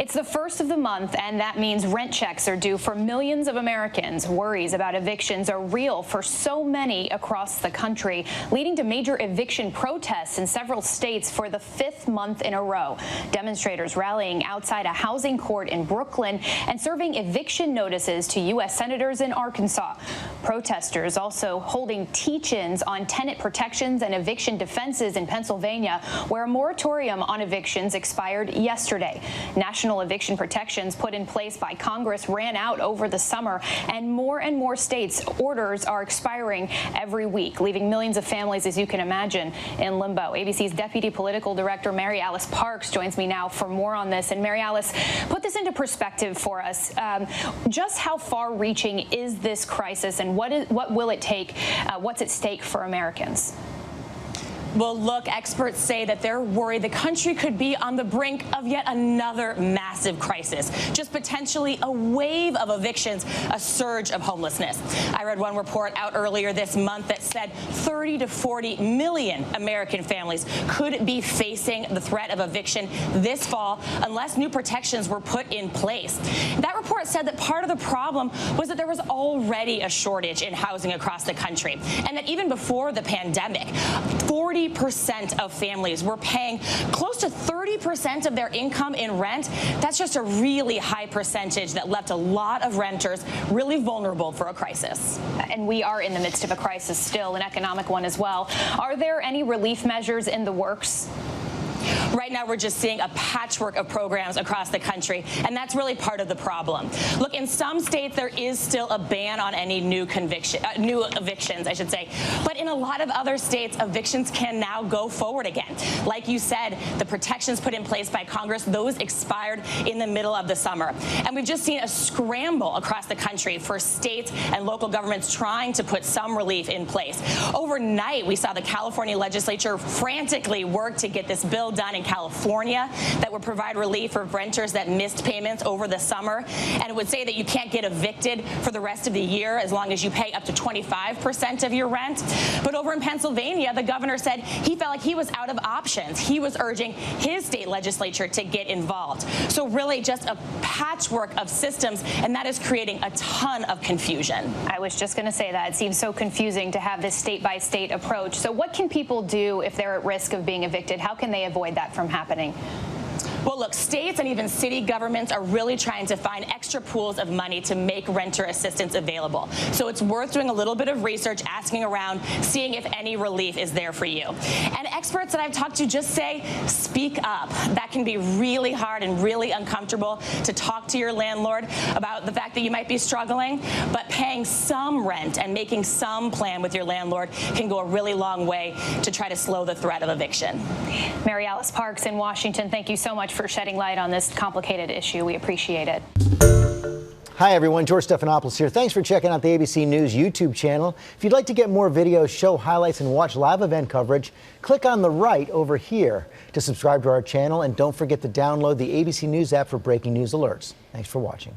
It's the first of the month, and that means rent checks are due for millions of Americans. Worries about evictions are real for so many across the country, leading to major eviction protests in several states for the fifth month in a row. Demonstrators rallying outside a housing court in Brooklyn and serving eviction notices to U.S. senators in Arkansas. Protesters also holding teach-ins on tenant protections and eviction defenses in Pennsylvania, where a moratorium on evictions expired yesterday. National eviction protections put in place by Congress ran out over the summer, and more states' orders are expiring every week, leaving millions of families, as you can imagine, in limbo. ABC's Deputy Political Director Mary Alice Parks joins me now for more on this. And Mary Alice, put this into perspective for us. Just how far-reaching is this crisis, and what will it take? What's at stake for Americans? Well, look, experts say that they're worried the country could be on the brink of yet another massive crisis, just potentially a wave of evictions, a surge of homelessness. I read one report out earlier this month that said 30 to 40 million American families could be facing the threat of eviction this fall unless new protections were put in place. That report said that part of the problem was that there was already a shortage in housing across the country, and that even before the pandemic, 40% of families were paying close to 30% of their income in rent. That's just a really high percentage that left a lot of renters really vulnerable for a crisis. And we are in the midst of a crisis still, an economic one as well. Are there any relief measures in the works? Right now, we're just seeing a patchwork of programs across the country, and that's really part of the problem. Look, in some states, there is still a ban on any new evictions, I should say. But in a lot of other states, evictions can now go forward again. Like you said, the protections put in place by Congress, those expired in the middle of the summer. And we've just seen a scramble across the country for states and local governments trying to put some relief in place. Overnight, we saw the California legislature frantically work to get this bill done in California that would provide relief for renters that missed payments over the summer. And it would say that you can't get evicted for the rest of the year as long as you pay up to 25% of your rent. But over in Pennsylvania, the governor said he felt like he was out of options. He was urging his state legislature to get involved. So really just a patchwork of systems, and that is creating a ton of confusion. I was just going to say that. It seems so confusing to have this state-by-state approach. So what can people do if they're at risk of being evicted? How can they avoid that from happening? Well, look, states and even city governments are really trying to find extra pools of money to make renter assistance available. So it's worth doing a little bit of research, asking around, seeing if any relief is there for you. And experts that I've talked to just say, speak up. That can be really hard and really uncomfortable to talk to your landlord about the fact that you might be struggling, but paying some rent and making some plan with your landlord can go a really long way to try to slow the threat of eviction. Mary Alice Parks in Washington, thank you so much for shedding light on this complicated issue. We appreciate it. Hi, everyone. George Stephanopoulos here. Thanks for checking out the ABC News YouTube channel. If you'd like to get more videos, show highlights, and watch live event coverage, click on the right over here to subscribe to our channel. And don't forget to download the ABC News app for breaking news alerts. Thanks for watching.